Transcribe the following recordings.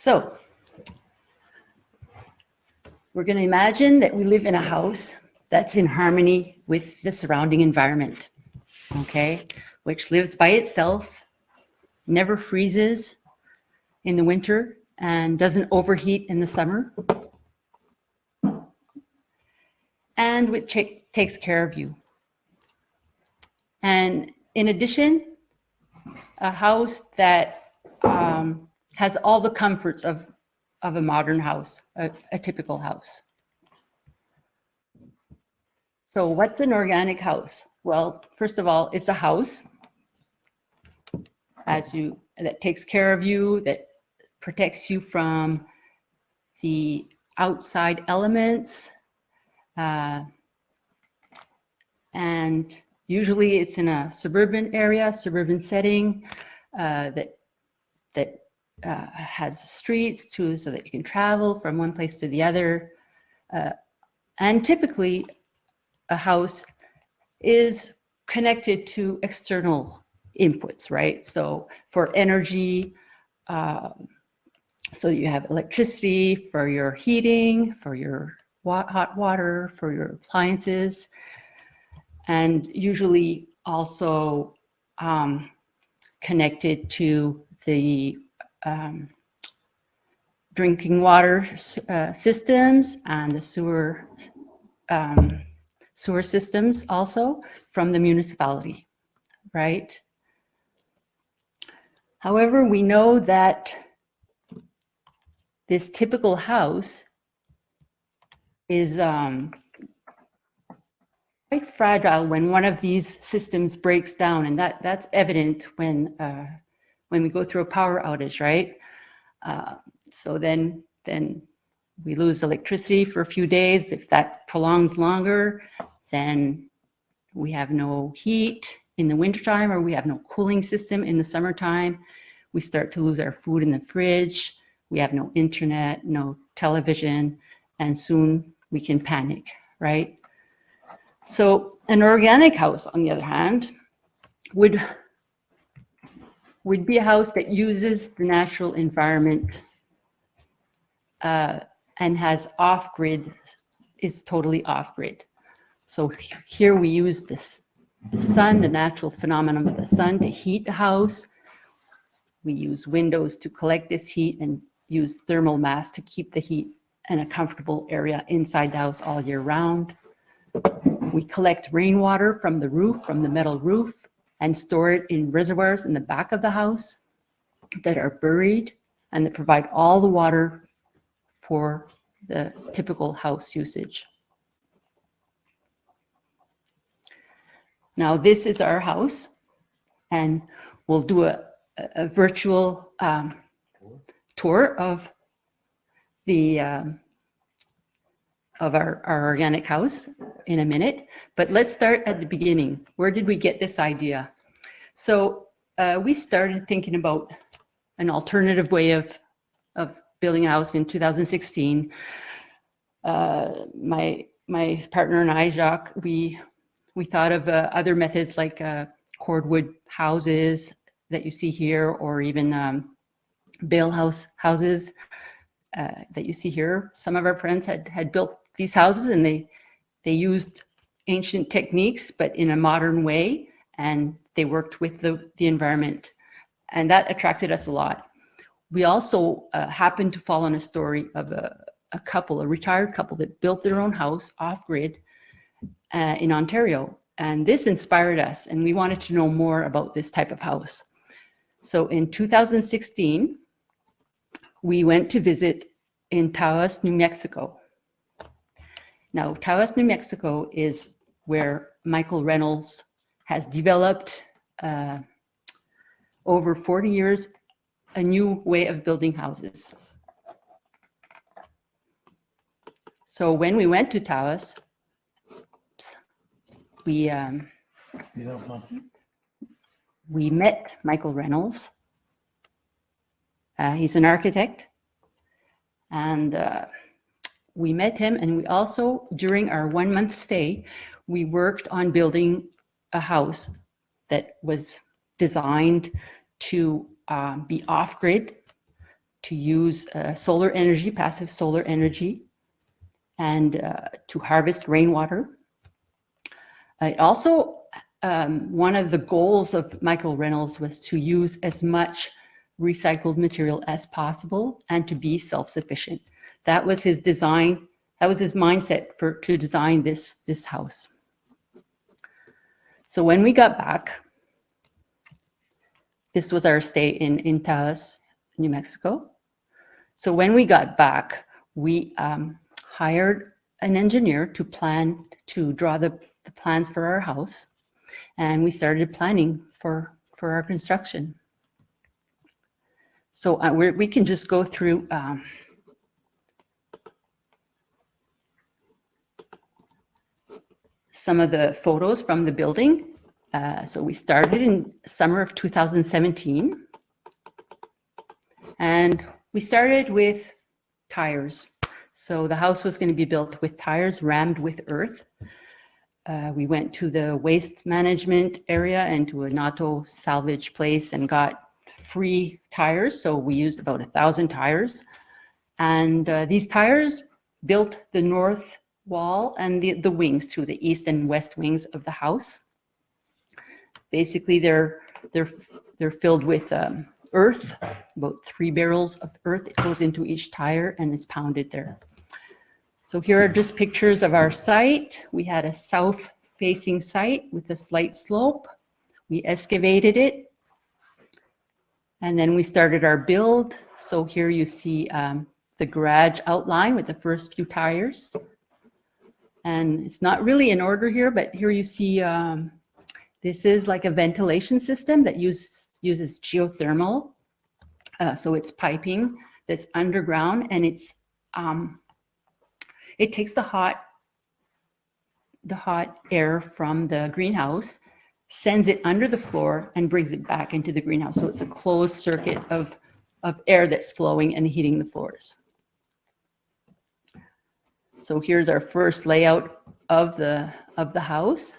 So we're going to imagine that we live in a house that's in harmony with the surrounding environment, okay, which lives by itself, never freezes in the winter, and doesn't overheat in the summer, and which takes care of you. And in addition, a house that has all the comforts of a modern house, a typical house. So what's an organic house? Well, first of all, it's a house that takes care of you, that protects you from the outside elements, and usually it's in a suburban area, suburban setting, that has streets so that you can travel from one place to the other. And typically a house is connected to external inputs, right? So for energy, so you have electricity for your heating, for your hot water, for your appliances, and usually also connected to the drinking water systems and the sewer systems also from the municipality, right? However, we know that this typical house is quite fragile when one of these systems breaks down, and that's evident when we go through a power outage, right? So then we lose electricity for a few days. If that prolongs longer, then we have no heat in the wintertime, or we have no cooling system in the summertime. We start to lose our food in the fridge. We have no internet, no television, and soon we can panic, right? So an organic house, on the other hand, would be a house that uses the natural environment and has off-grid, is totally off-grid. So here we use the sun, the natural phenomenon of the sun, to heat the house. We use windows to collect this heat and use thermal mass to keep the heat in a comfortable area inside the house all year round. We collect rainwater from the roof, from the metal roof, and store it in reservoirs in the back of the house that are buried and that provide all the water for the typical house usage. Now, this is our house, and we'll do a virtual tour of the of our organic house in a minute. But let's start at the beginning. Where did we get this idea? So we started thinking about an alternative way of building a house in 2016. My partner and I, Jacques, we thought of other methods like cordwood houses that you see here, or even bale houses that you see here. Some of our friends had built these houses, and they used ancient techniques, but in a modern way, and they worked with the environment, and that attracted us a lot. We also happened to fall on a story of a retired couple that built their own house off-grid in Ontario. And this inspired us, and we wanted to know more about this type of house. So in 2016, we went to visit in Taos, New Mexico. Now, Taos, New Mexico is where Michael Reynolds has developed over 40 years a new way of building houses. So when we went to Taos, we met Michael Reynolds. He's an architect, and we met him, and we also, during our 1 month stay, we worked on building a house that was designed to be off-grid, to use solar energy, passive solar energy, and to harvest rainwater. It also, one of the goals of Michael Reynolds was to use as much recycled material as possible and to be self-sufficient. That was his design. That was his mindset to design this house. So when we got back, this was our stay in Taos, New Mexico. So when we got back, we hired an engineer to draw the plans for our house, and we started planning for our construction. So we can just go through some of the photos from the building. So we started in summer of 2017, and we started with tires. So the house was going to be built with tires rammed with earth. We went to the waste management area and to an auto salvage place and got free tires. So we used about 1,000 tires. And these tires built the north wall and the wings too, the east and west wings of the house. Basically, they're filled with earth, about 3 barrels of earth. It goes into each tire and it's pounded there. So here are just pictures of our site. We had a south-facing site with a slight slope. We excavated it, and then we started our build. So here you see the garage outline with the first few tires. And it's not really in order here, but here you see this is like a ventilation system that uses geothermal. So it's piping that's underground, and it takes the hot air from the greenhouse, sends it under the floor, and brings it back into the greenhouse. So it's a closed circuit of air that's flowing and heating the floors. So here's our first layout of the house.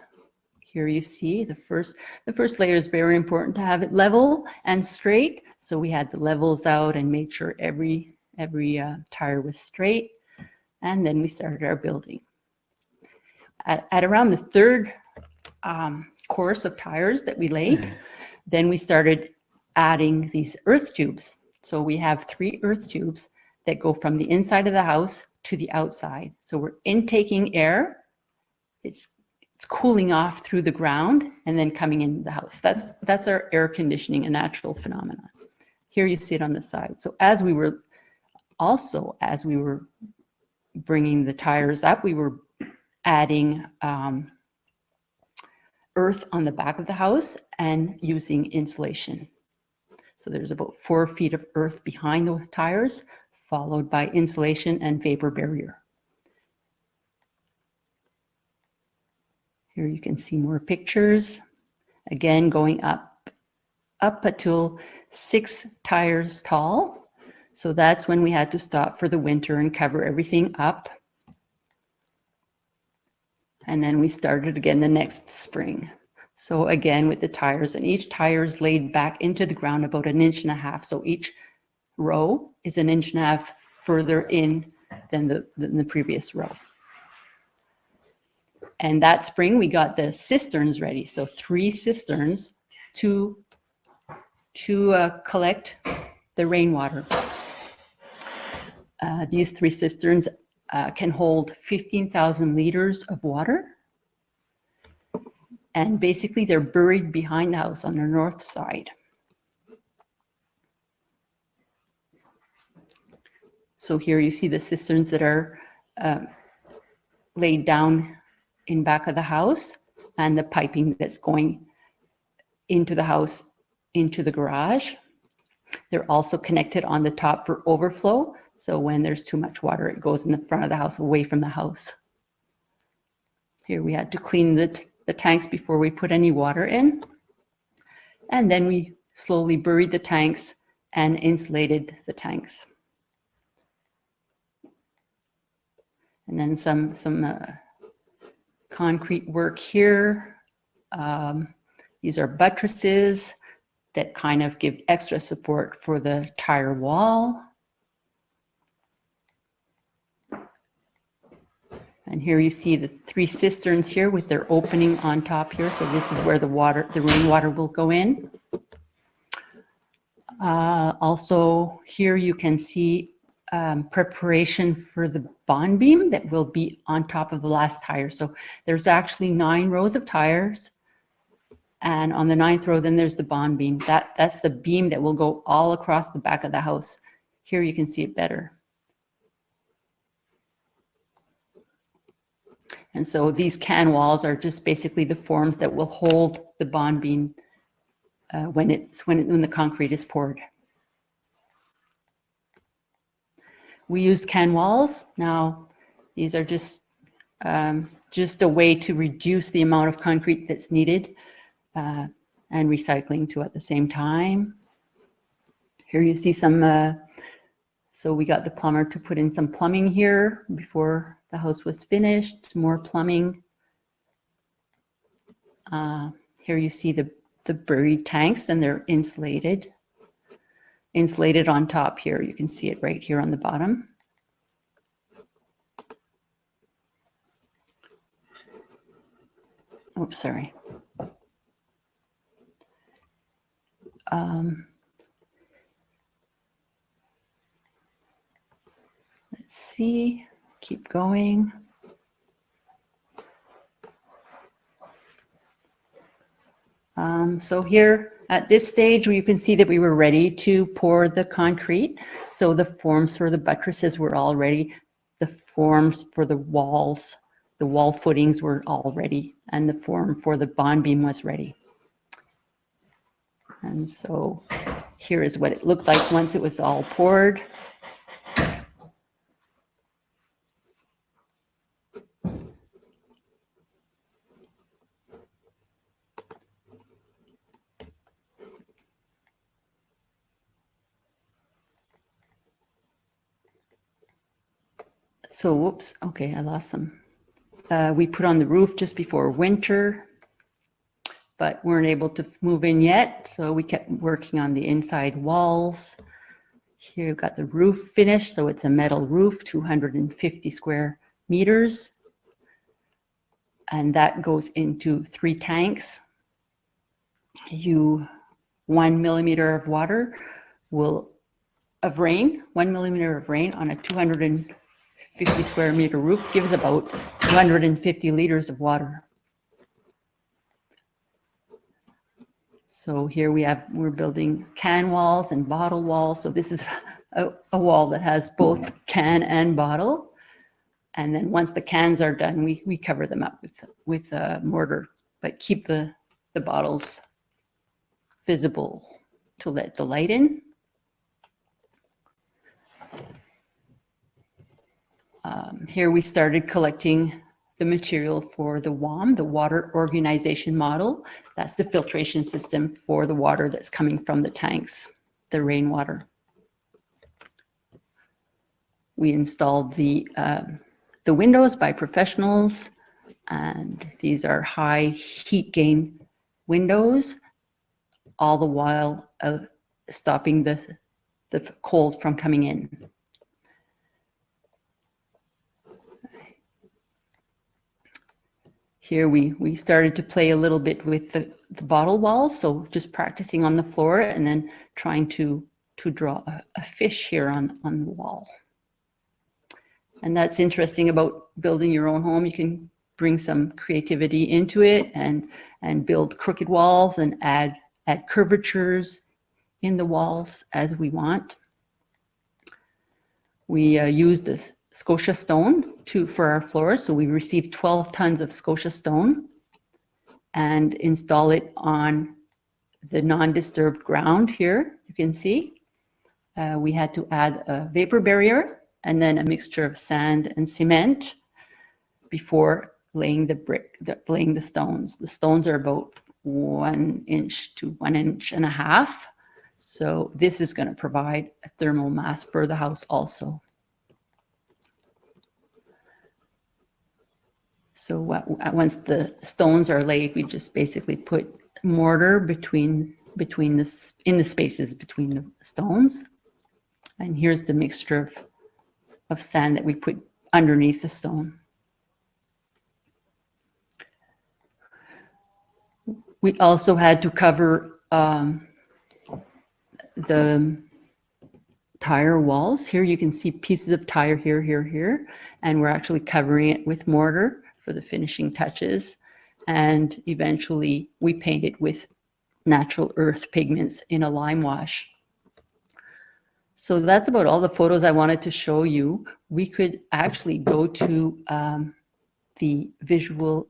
Here you see the first layer is very important to have it level and straight. So we had the levels out and made sure every tire was straight. And then we started our building. At around the third course of tires that we laid, then we started adding these earth tubes. So we have 3 earth tubes that go from the inside of the house to the outside. So we're intaking air. It's cooling off through the ground and then coming into the house. That's our air conditioning, a natural phenomenon. Here you see it on the side. So as we were bringing the tires up, we were adding earth on the back of the house and using insulation. So there's about 4 feet of earth behind the tires, followed by insulation and vapor barrier. Here you can see more pictures. Again, going up until 6 tires tall. So that's when we had to stop for the winter and cover everything up. And then we started again the next spring. So again with the tires, and each tire is laid back into the ground about 1.5 inches. So each row is 1.5 inches further in than the previous row. And that spring we got the cisterns ready. So 3 cisterns to collect the rainwater. These 3 cisterns can hold 15,000 liters of water. And basically they're buried behind the house on the north side. So here you see the cisterns that are laid down in back of the house, and the piping that's going into the house, into the garage. They're also connected on the top for overflow. So when there's too much water, it goes in the front of the house, away from the house. Here we had to clean the tanks before we put any water in. And then we slowly buried the tanks and insulated the tanks. And then some concrete work here. These are buttresses that kind of give extra support for the tire wall. And here you see the 3 cisterns here with their opening on top here. So this is where the rainwater will go in. Also here you can see preparation for the bond beam that will be on top of the last tire. So there's actually 9 rows of tires. And on the 9th row, then there's the bond beam. That's the beam that will go all across the back of the house. Here you can see it better. And so these can walls are just basically the forms that will hold the bond beam when the concrete is poured. We used can walls. Now, these are just a way to reduce the amount of concrete that's needed and recycling too at the same time. Here you see some, so we got the plumber to put in some plumbing here before the house was finished, more plumbing. Here you see the buried tanks, and they're insulated on top here. You can see it right here on the bottom. Oops, sorry. Let's see, keep going. So here at this stage, you can see that we were ready to pour the concrete. So the forms for the buttresses were all ready. The forms for the walls, the wall footings were all ready, and the form for the bond beam was ready. And so here is what it looked like once it was all poured. So, whoops, okay, I lost some. We put on the roof just before winter, but weren't able to move in yet. So we kept working on the inside walls. Here you've got the roof finished. So it's a metal roof, 250 square meters. And that goes into 3 tanks. 1 millimeter of water of rain, 1 millimeter of rain on a 250 square meter roof gives about 250 liters of water. So here we're building can walls and bottle walls. So this is a wall that has both can and bottle. And then once the cans are done, we cover them up with mortar, but keep the bottles visible to let the light in. Here we started collecting the material for the WOM, the water organization model. That's the filtration system for the water that's coming from the tanks, the rainwater. We installed the windows by professionals, and these are high heat gain windows, all the while stopping the cold from coming in. Here we started to play a little bit with the bottle walls, so just practicing on the floor and then trying to draw a fish here on the wall. And that's interesting about building your own home. You can bring some creativity into it and build crooked walls and add curvatures in the walls as we want. We used this Scotia stone for our floors. So we received 12 tons of Scotia stone and install it on the non-disturbed ground here. You can see we had to add a vapor barrier and then a mixture of sand and cement before laying laying the stones. The stones are about 1 inch to 1.5 inches. So this is going to provide a thermal mass for the house also. So once the stones are laid, we just basically put mortar in the spaces between the stones. And here's the mixture of sand that we put underneath the stone. We also had to cover the tire walls. Here you can see pieces of tire here, and we're actually covering it with mortar for the finishing touches. And eventually we paint it with natural earth pigments in a lime wash. So that's about all the photos I wanted to show you. We could actually go to the virtual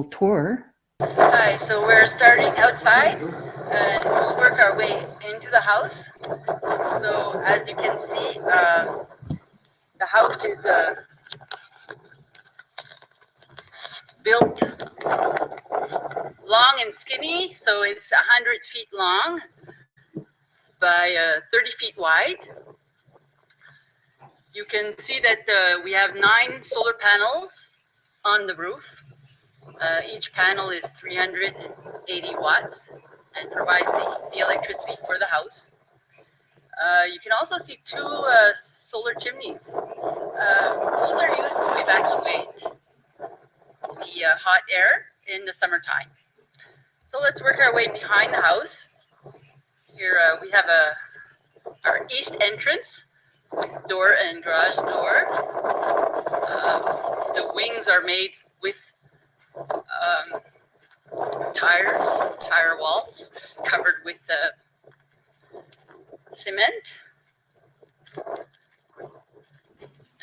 tour. Hi, so we're starting outside and we'll work our way into the house. So as you can see, the house is built long and skinny, so it's 100 feet long by 30 feet wide. You can see that we have 9 solar panels on the roof. Each panel is 380 watts and provides the electricity for the house. You can also see 2 solar chimneys. Those are used to evacuate the hot air in the summertime. So let's work our way behind the house. Here we have our east entrance with door and garage door. The wings are made with tire walls covered with cement.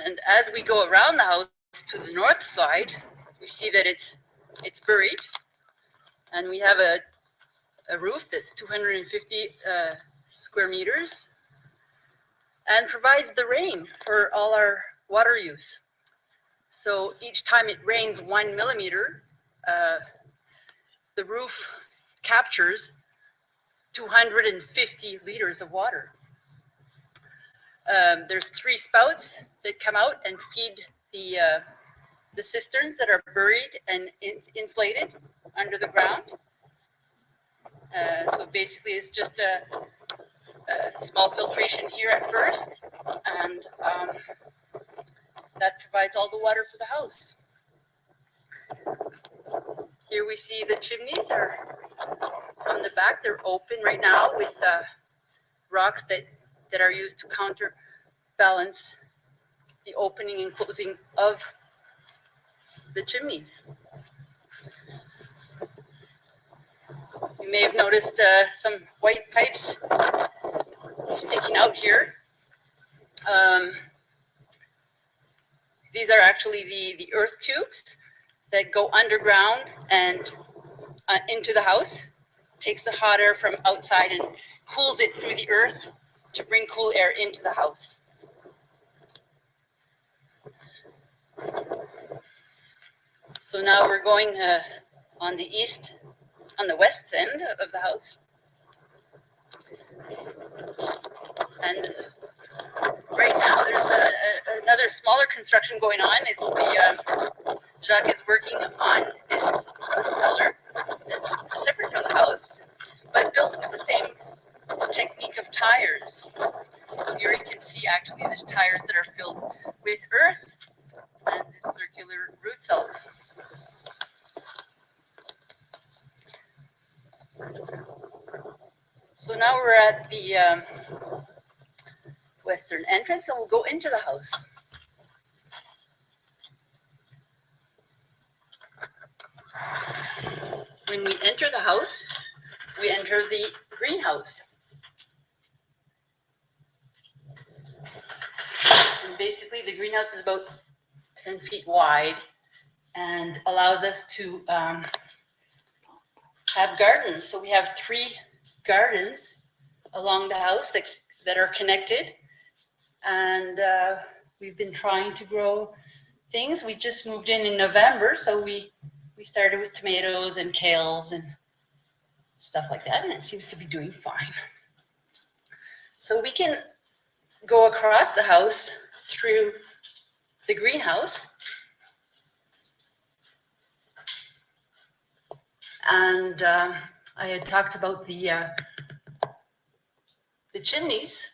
And as we go around the house to the north side, we see that it's buried, and we have a roof that's 250 square meters and provides the rain for all our water use. So each time it rains 1 millimeter, the roof captures 250 liters of water. There's 3 spouts that come out and feed the cisterns that are buried and insulated under the ground. So basically it's just a small filtration here at first, and that provides all the water for the house. Here we see the chimneys are on the back. They're open right now with rocks that are used to counterbalance the opening and closing of the chimneys. You may have noticed some white pipes sticking out here. These are actually the earth tubes that go underground and into the house, takes the hot air from outside and cools it through the earth to bring cool air into the house. So now we're going on the west end of the house. And right now there's another smaller construction going on. It's Jacques is working on this cellar that's separate from the house, but built with the same technique of tires. So here you can see actually the tires that are filled with earth and this circular root cell. So now we're at the western entrance, and we'll go into the house. When we enter the house, we enter the greenhouse. And basically, the greenhouse is about 10 feet wide and allows us to have gardens. So we have 3 gardens along the house that are connected, and we've been trying to grow things. We just moved in November, so we started with tomatoes and kales and stuff like that, and it seems to be doing fine. So we can go across the house through the greenhouse, and I had talked about the chimneys,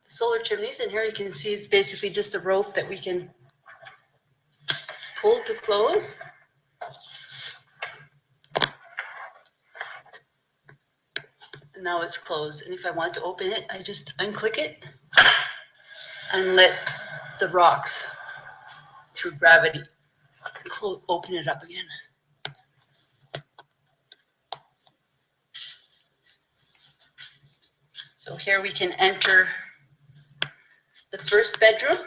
the solar chimneys, and here you can see it's basically just a rope that we can pull to close. And now it's closed. And if I want to open it, I just unclick it and let the rocks, through gravity, open it up again. So here we can enter the first bedroom.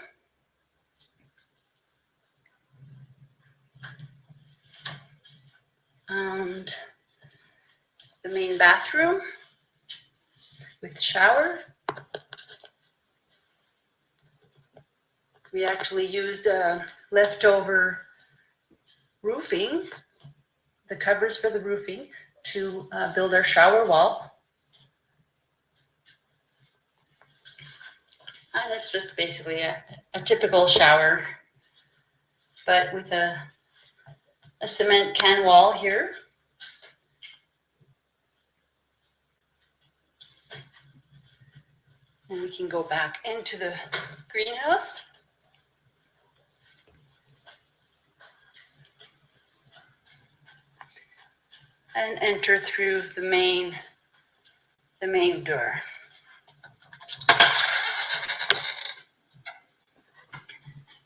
And the main bathroom with shower. We actually used leftover roofing, the covers for the roofing, to build our shower wall. And it's just basically a typical shower, but with a cement can wall here. And we can go back into the greenhouse. And enter through the main door.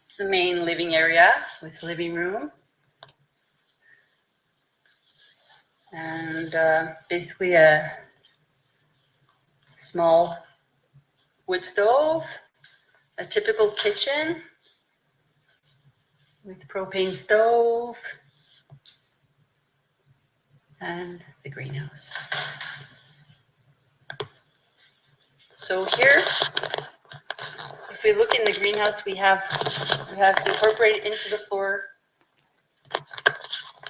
It's the main living area with living room. And basically a small wood stove, a typical kitchen with propane stove, and the greenhouse. So here, if we look in the greenhouse, we have incorporated into the floor, I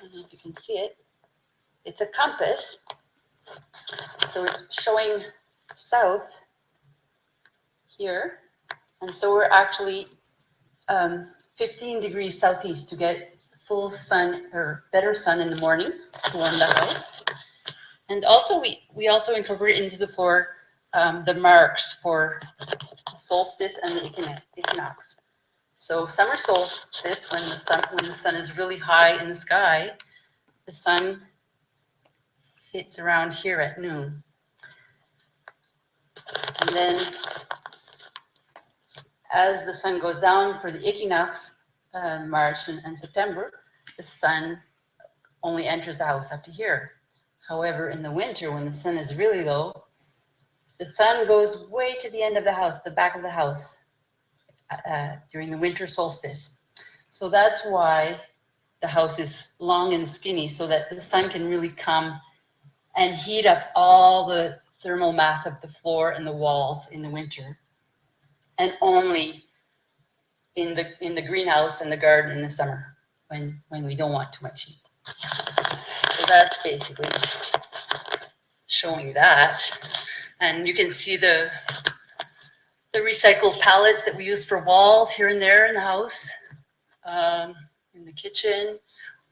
don't know if you can see it, it's a compass. So it's showing south here. And so we're actually 15 degrees southeast to get full sun or better sun in the morning to warm the house. And also we also incorporate into the floor the marks for the solstice and the equinox. So summer solstice, when the sun is really high in the sky, the sun hits around here at noon. And then as the sun goes down for the equinox, March and September, the sun only enters the house up to here. However, in the winter, when the sun is really low, the sun goes way to the end of the house, the back of the house, during the winter solstice. So that's why the house is long and skinny, so that the sun can really come and heat up all the thermal mass of the floor and the walls in the winter, and only in the greenhouse and the garden in the summer, when we don't want too much heat. So that's basically showing that. And you can see the recycled pallets that we use for walls here and there in the house, in the kitchen,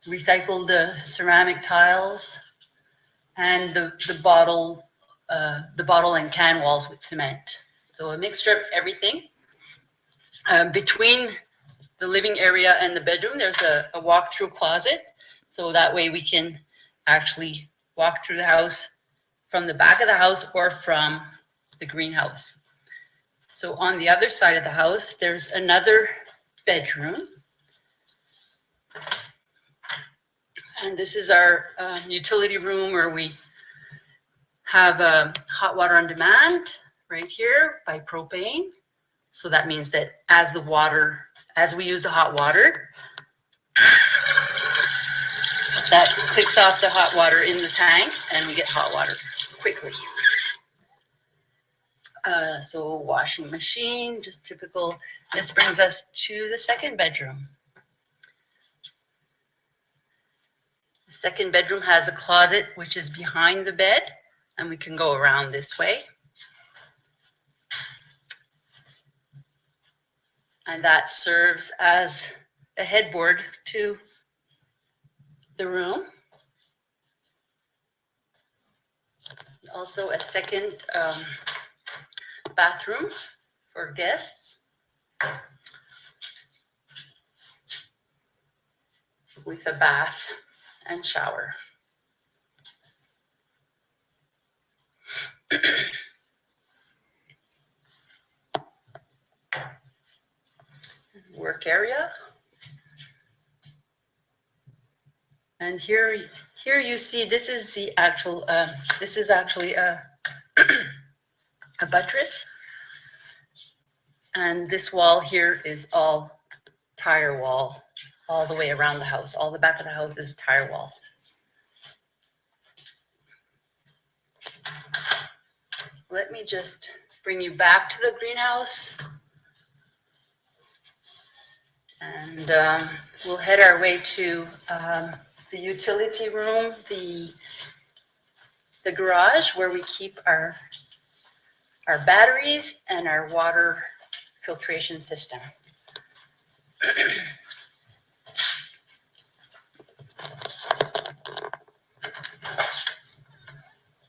recycled ceramic tiles, and the bottle and can walls with cement. So a mixture of everything. Between the living area and the bedroom, there's a walk-through closet. So that way we can actually walk through the house from the back of the house or from the greenhouse. So on the other side of the house, there's another bedroom. And this is our utility room, where we have hot water on demand right here by propane. So that means that as we use the hot water, that clicks off the hot water in the tank and we get hot water quickly. So washing machine, just typical. This brings us to the second bedroom. The second bedroom has a closet which is behind the bed, and we can go around this way. And that serves as a headboard to the room. Also a second bathroom for guests with a bath and shower. Work area. And here you see, this is the actual, this is actually a buttress. And this wall here is all tire wall, all the way around the house. All the back of the house is tire wall. Let me just bring you back to the greenhouse. And we'll head our way to the utility room, the garage where we keep our batteries and our water filtration system.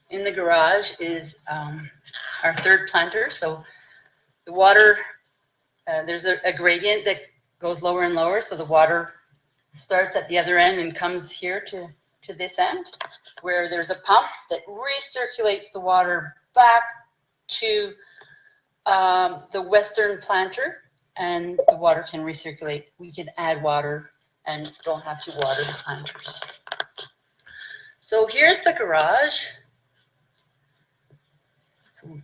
In the garage is our third planter. So the water, there's a gradient that goes lower and lower. So the water starts at the other end and comes here to this end, where there's a pump that recirculates the water back to the western planter, and the water can recirculate. We can add water and don't have to water the planters. So here's the garage. So we'll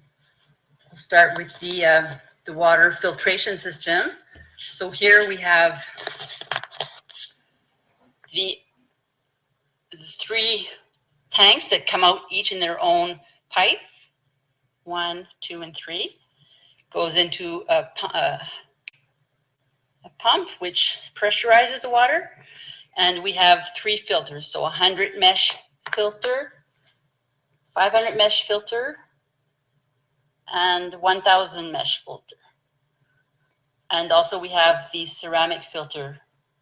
start with the water filtration system. So here we have the 3 tanks that come out each in their own pipe. 1, 2, and 3. Goes into a pump which pressurizes the water. And we have 3 filters. So 100 mesh filter, 500 mesh filter, and 1000 mesh filter. And also we have the ceramic filter,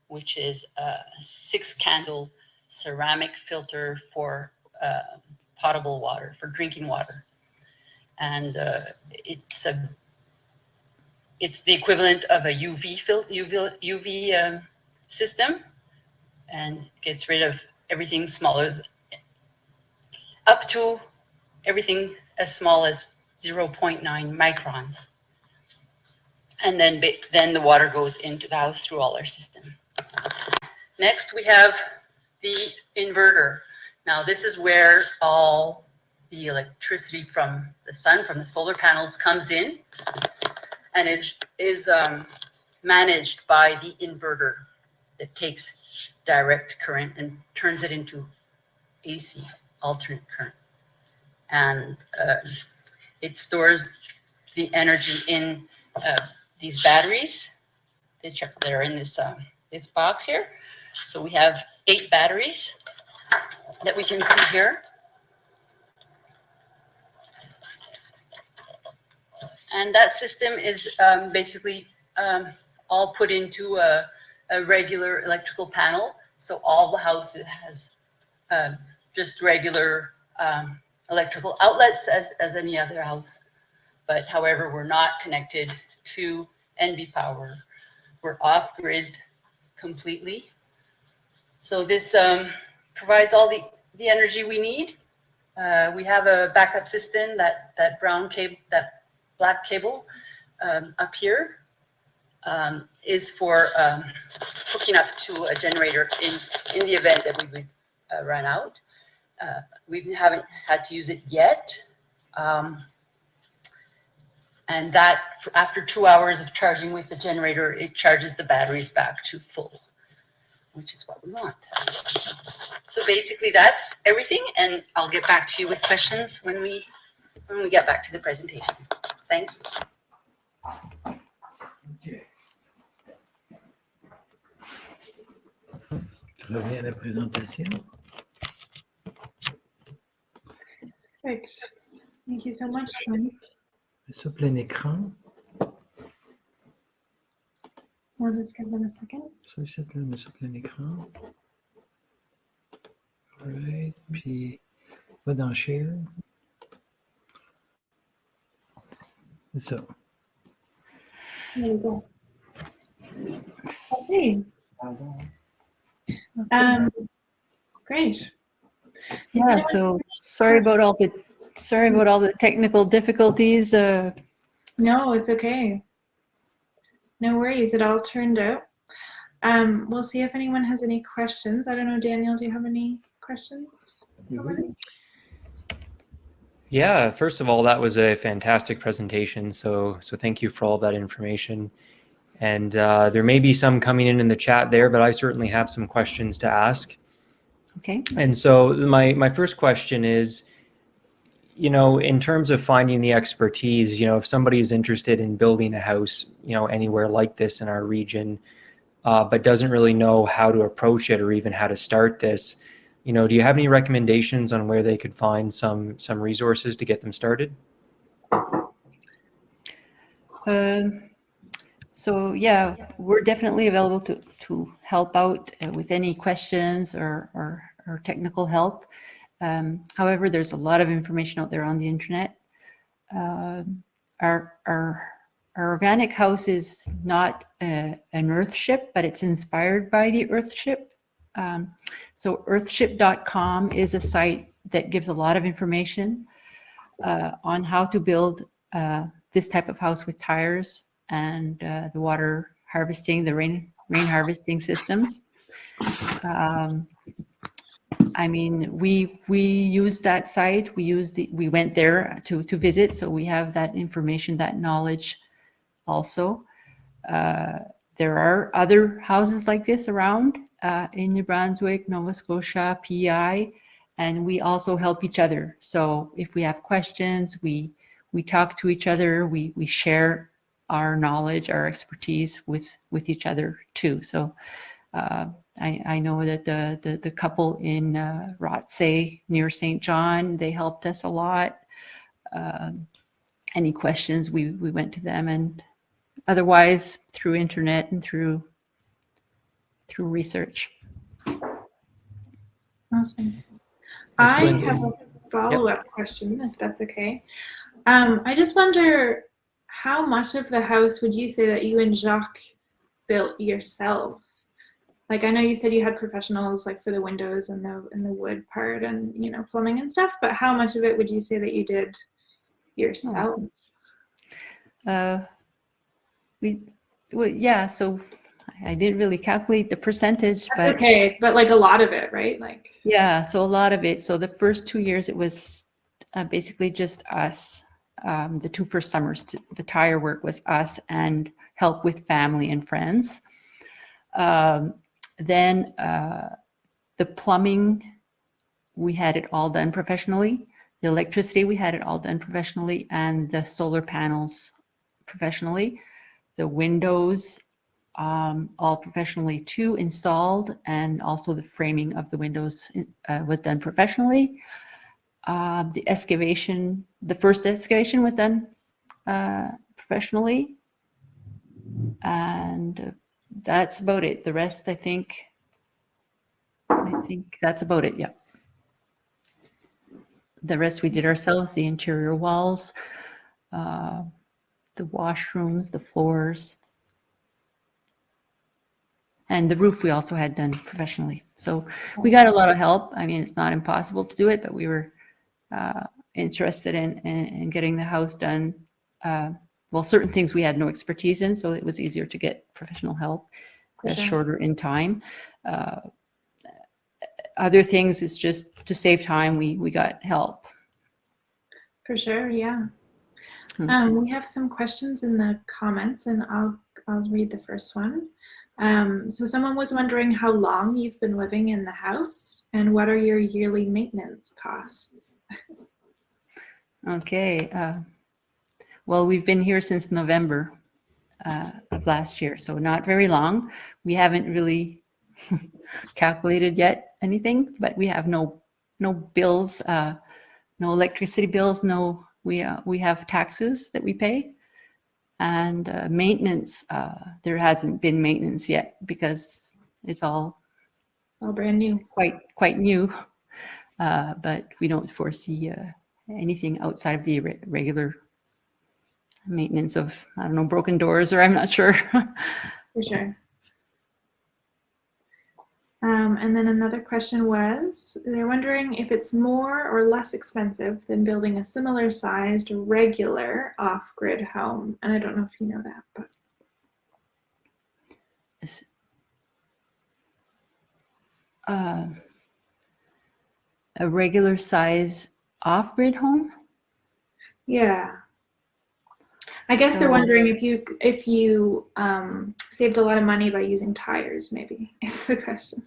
which is a 6-candle ceramic filter for potable water, for drinking water. And it's the equivalent of a UV system, and gets rid of everything smaller, up to everything as small as 0.9 microns. And then the water goes into the house through all our system. Next, we have the inverter. Now, this is where all the electricity from the sun, from the solar panels, comes in and is managed by the inverter that takes direct current and turns it into AC, alternate current. And it stores the energy in these batteries that are in this box here. So we have 8 batteries that we can see here. And that system is basically all put into a regular electrical panel. So all the house has just regular electrical outlets as any other house. But however, we're not connected to NB power. We're off grid completely. So this provides all the energy we need. We have a backup system, that brown cable, that black cable up here is for hooking up to a generator in the event that we would run out. We haven't had to use it yet. And that, after 2 hours of charging with the generator, it charges the batteries back to full, which is what we want. So basically that's everything, and I'll get back to you with questions when we get back to the presentation. Thank you. Okay. Je reviens à la présentation. Perfect. Thank you so much, Monique. Ça plein écran. We'll just give them a second. Ça ici, là, mais ça plein écran. Right. Puis, va dans Share. C'est ça. There you go. Okay. Great. Yeah, so sorry about all the Sorry about all the technical difficulties. No, it's okay. No worries. It all turned out. We'll see if anyone has any questions. I don't know, Daniel, do you have any questions? Yeah, first of all, that was a fantastic presentation. So thank you for all that information. And there may be some coming in the chat there, but I certainly have some questions to ask. Okay. And so my first question is, in terms of finding the expertise, if somebody is interested in building a house, anywhere like this in our region, but doesn't really know how to approach it or even how to start this, do you have any recommendations on where they could find some resources to get them started? So yeah, we're definitely available to help out with any questions or technical help. However, there's a lot of information out there on the internet. Our organic house is not an earthship, but it's inspired by the earthship. So earthship.com is a site that gives a lot of information on how to build this type of house with tires and the water harvesting, the rain harvesting systems. I mean, we used that site. We went there to visit, so we have that information, that knowledge also. There are other houses like this around in New Brunswick, Nova Scotia, PEI, and we also help each other. So if we have questions, we talk to each other, we share our knowledge, our expertise with each other too. So I know that the couple in Rothsay near St. John, they helped us a lot. Any questions, we went to them, and otherwise through internet and through research. Awesome. Excellent. I have a follow-up question, if that's okay. I just wonder, how much of the house would you say that you and Jacques built yourselves? Like, I know you said you had professionals like for the windows and the wood part and plumbing and stuff, but how much of it would you say that you did yourself? Yeah, so I didn't really calculate the percentage. That's okay, but like a lot of it, right? Like, yeah, so a lot of it. So the first 2 years, it was basically just us. The 2 first summers, the tire work was us and help with family and friends. Then the plumbing, we had it all done professionally. The electricity, we had it all done professionally, and the solar panels professionally. The windows, all professionally too, installed, and also the framing of the windows was done professionally. The excavation, the first excavation was done professionally, and that's about it. The rest, I think that's about it. Yeah. The rest we did ourselves. The interior walls, the washrooms, the floors, and the roof we also had done professionally. So we got a lot of help. I mean, it's not impossible to do it, but we were interested in getting the house done. Well, certain things we had no expertise in, so it was easier to get professional help. That's shorter in time. Other things is just to save time. We got help. For sure, yeah. We have some questions in the comments, and I'll read the first one. So someone was wondering how long you've been living in the house and what are your yearly maintenance costs? Okay. Well, we've been here since November of last year, so not very long. We haven't really calculated yet anything, but we have no bills, no electricity bills, we have taxes that we pay, and maintenance. There hasn't been maintenance yet because it's all brand new, quite new. But we don't foresee anything outside of the regular maintenance of, I don't know, broken doors, or I'm not sure. For sure. And then another question was, they're wondering if it's more or less expensive than building a similar sized regular off-grid home. And I don't know if you know that, but Is- uh, a regular size off-grid home? yeah. I guess they're So- wondering if you saved a lot of money by using tires, maybe, is the question.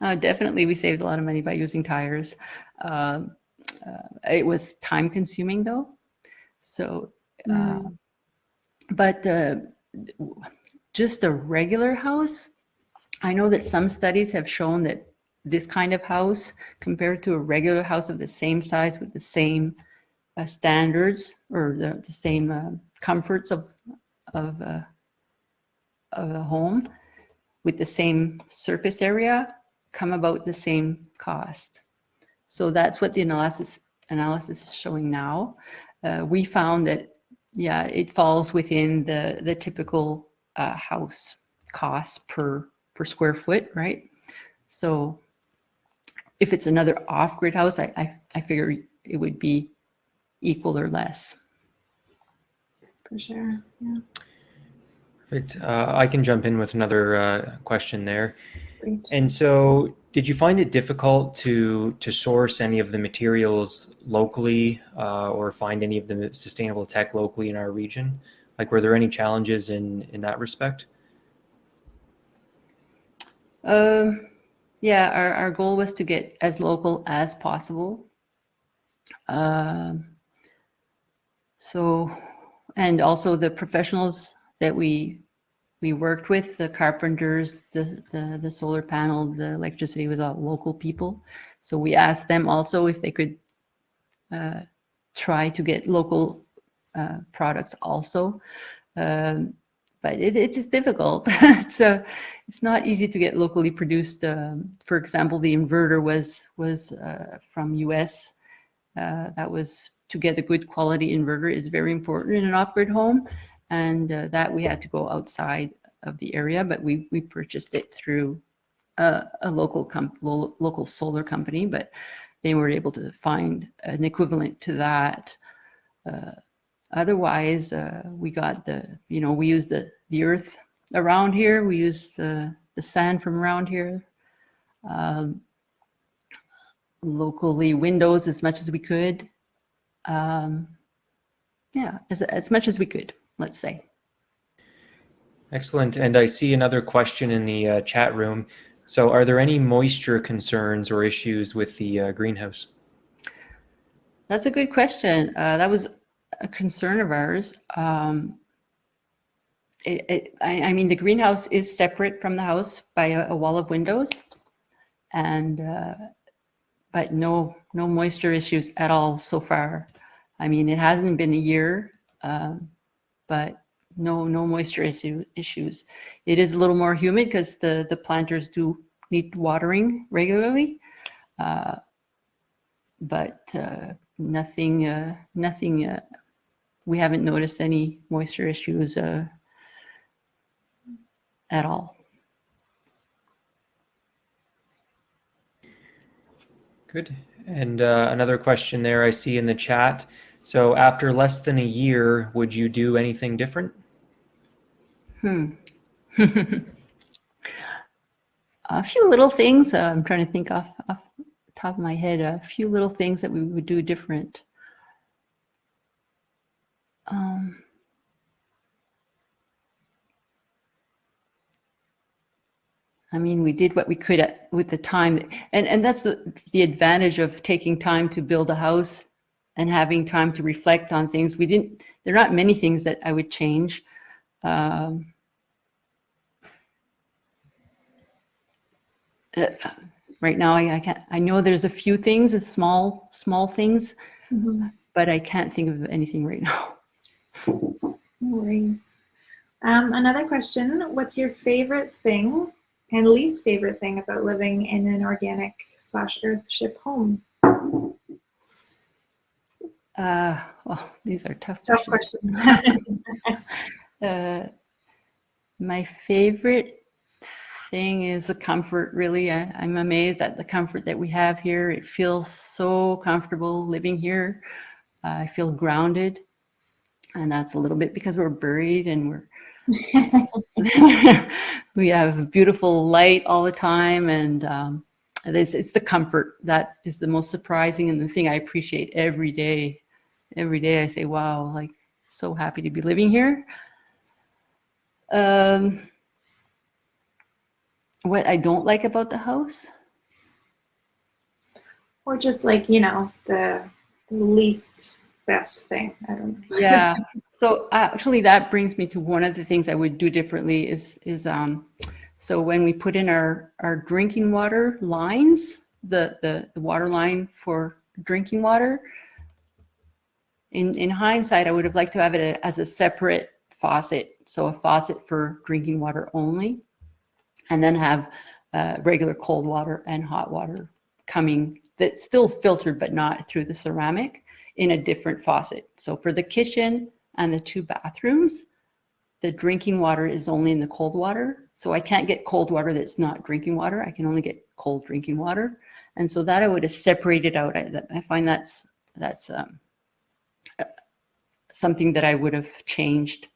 Definitely, we saved a lot of money by using tires. It was time consuming though. So, but just a regular house, I know that some studies have shown that this kind of house compared to a regular house of the same size with the same standards or the same comforts of a home with the same surface area come about the same cost. So that's what the analysis is showing now. We found that, yeah, it falls within the typical house cost per square foot, right? So if it's another off-grid house, I figure it would be equal or less. For sure, yeah. Perfect. I can jump in with another question there. Great. And so, did you find it difficult to source any of the materials locally, or find any of the sustainable tech locally in our region? Like, were there any challenges in that respect? Yeah, our goal was to get as local as possible. So, and also the professionals that we worked with, the carpenters, the solar panel, the electricity, was all local people. So we asked them also if they could try to get local products also. But it's difficult. It's not easy to get locally produced. For example, the inverter was from US. That was, to get a good quality inverter is very important in an off-grid home, and that we had to go outside of the area, but we purchased it through a local solar company, but they were able to find an equivalent to that. Otherwise, we got we used the earth around here. We used the sand from around here. Locally, windows as much as we could. Yeah, as much as we could, let's say. Excellent. And I see another question in the chat room. So, are there any moisture concerns or issues with the greenhouse? That's a good question. That was a concern of ours. I mean, the greenhouse is separate from the house by a wall of windows, and but no moisture issues at all so far. I mean, it hasn't been a year, but no moisture issues. It is a little more humid because the planters do need watering regularly, but nothing. We haven't noticed any moisture issues at all. Good. And another question there I see in the chat. So, after less than a year, would you do anything different? A few little things. I'm trying to think off the top of my head. A few little things that we would do different. I mean, we did what we could with the time, and that's the advantage of taking time to build a house and having time to reflect on things. There are not many things that I would change. Right now, I can't. I know there's a few things, small things, but I can't think of anything right now. No worries. Another question, what's your favorite thing and least favorite thing about living in an organic / earthship home? Well, these are tough questions. My favorite thing is the comfort, really. I'm amazed at the comfort that we have here. It feels so comfortable living here. I feel grounded, and that's a little bit because we're buried and we have beautiful light all the time, and it's the comfort that is the most surprising and the thing I appreciate every day. Every day I say, wow, like, so happy to be living here. What I don't like about the house? Or just like, you know, the least best thing. I don't know. Yeah. So actually that brings me to one of the things I would do differently is so when we put in our drinking water lines, the water line for drinking water, in hindsight, I would have liked to have it as a separate faucet. So a faucet for drinking water only, and then have regular cold water and hot water coming that's still filtered but not through the ceramic in a different faucet. So for the kitchen and the 2 bathrooms, the drinking water is only in the cold water. So I can't get cold water that's not drinking water. I can only get cold drinking water. And so that I would have separated out. I find that's something that I would have changed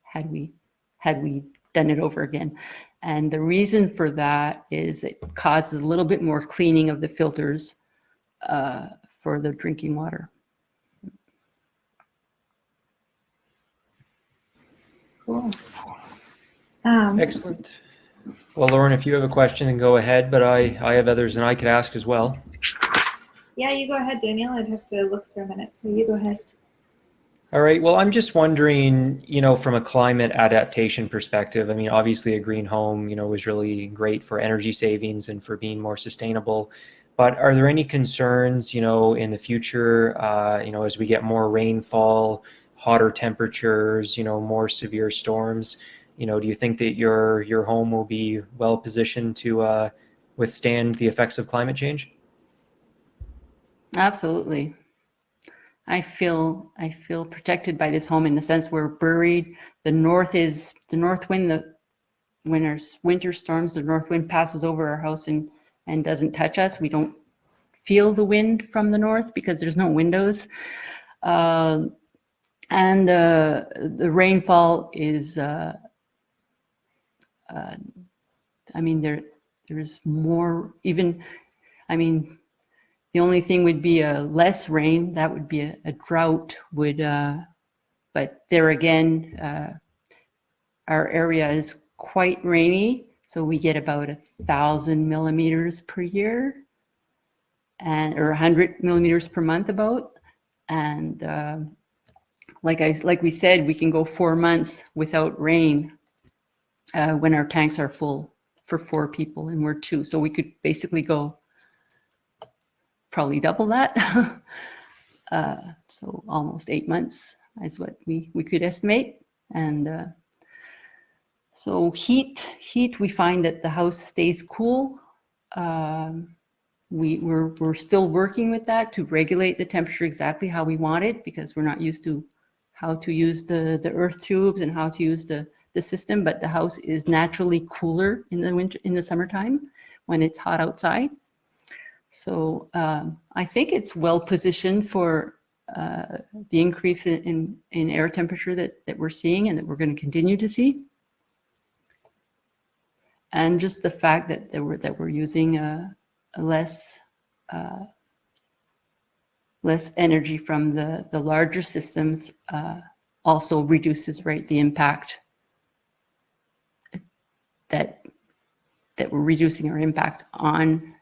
had we done it over again. And the reason for that is it causes a little bit more cleaning of the filters for the drinking water. Cool. Excellent. Well, Lauren, if you have a question, then go ahead, but I have others and I could ask as well. Yeah, you go ahead, Daniel. I'd have to look for a minute, so you go ahead. All right. Well, I'm just wondering, you know, from a climate adaptation perspective, I mean, obviously a green home, you know, is really great for energy savings and for being more sustainable. But are there any concerns, you know, in the future, you know, as we get more rainfall, hotter temperatures, you know, more severe storms, you know, do you think that your home will be well positioned to withstand the effects of climate change? Absolutely. I feel protected by this home in the sense we're buried. The north wind, when there's winter storms, the north wind passes over our house and doesn't touch us. We don't feel the wind from the north because there's no windows. And the rainfall is, I mean, there's more even, I mean, the only thing would be a less rain. That would be a drought. But there again, our area is quite rainy, so we get about 1,000 millimeters per year, or 100 millimeters per month about. And like we said, we can go 4 months without rain when our tanks are full for 4 people, and we're 2, so we could basically go probably double that. So almost 8 months is what we could estimate. And so heat, we find that the house stays cool. We're still working with that to regulate the temperature exactly how we want it, because we're not used to how to use the earth tubes and how to use the system. But the house is naturally cooler in the summertime when it's hot outside. So I think it's well positioned for the increase in air temperature that we're seeing and that we're going to continue to see. And just the fact that we're using less energy from the larger systems also reduces, right, the impact that we're reducing our impact on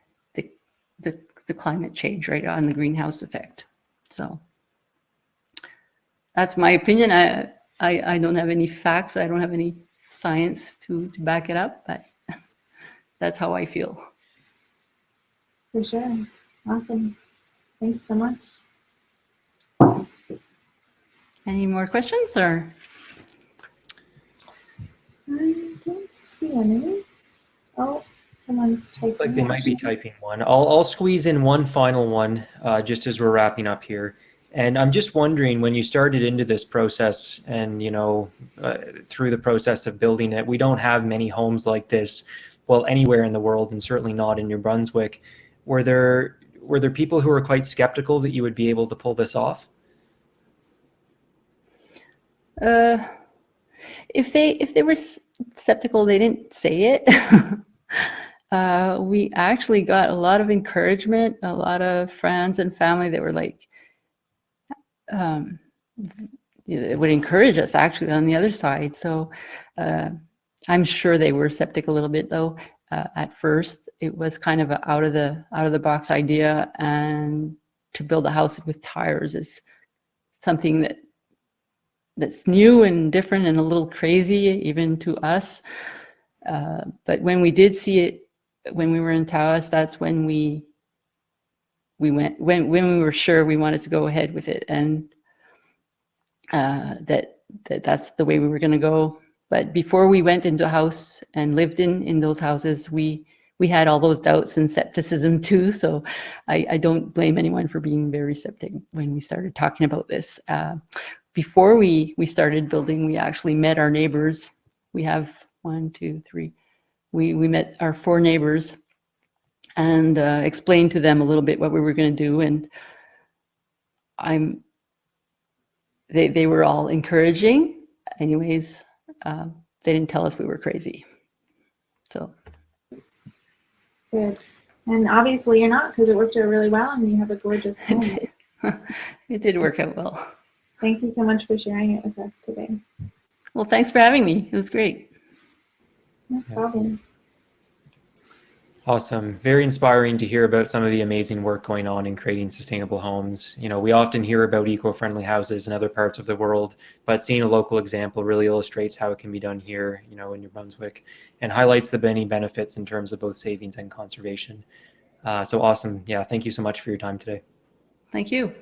the climate change, right, on the greenhouse effect. So that's my opinion. I don't have any facts. I don't have any science to back it up, but that's how I feel. For sure. Awesome. Thanks so much. Any more questions, or? I don't see any. Oh, someone's typing. Looks like they might be typing one. I'll squeeze in one final one just as we're wrapping up here. And I'm just wondering, when you started into this process and, you know, through the process of building it, we don't have many homes like this. well, anywhere in the world, and certainly not in New Brunswick. Were there people who were quite skeptical that you would be able to pull this off? If they were skeptical, they didn't say it. We actually got a lot of encouragement, a lot of friends and family that were like, it would encourage us actually on the other side. So I'm sure they were skeptic a little bit though. At first, it was kind of an out of the box idea, and to build a house with tires is something that's new and different and a little crazy even to us. But when we did see it, when we were in Taos, that's when we went, when we were sure we wanted to go ahead with it, and that's the way we were going to go. But before we went into a house and lived in those houses, we had all those doubts and skepticism too. So I don't blame anyone for being very skeptic when we started talking about this. Before we started building, we actually met our neighbors. We have 1, 2, 3. We met our 4 neighbors and explained to them a little bit what we were going to do. And they were all encouraging. Anyways, they didn't tell us we were crazy. So. Good. And obviously you're not, because it worked out really well and you have a gorgeous home. It did work out well. Thank you so much for sharing it with us today. Well, thanks for having me. It was great. No problem. Awesome. Very inspiring to hear about some of the amazing work going on in creating sustainable homes. You know, we often hear about eco-friendly houses in other parts of the world, but seeing a local example really illustrates how it can be done here, you know, in New Brunswick, and highlights the many benefits in terms of both savings and conservation. So awesome. Yeah. Thank you so much for your time today. Thank you.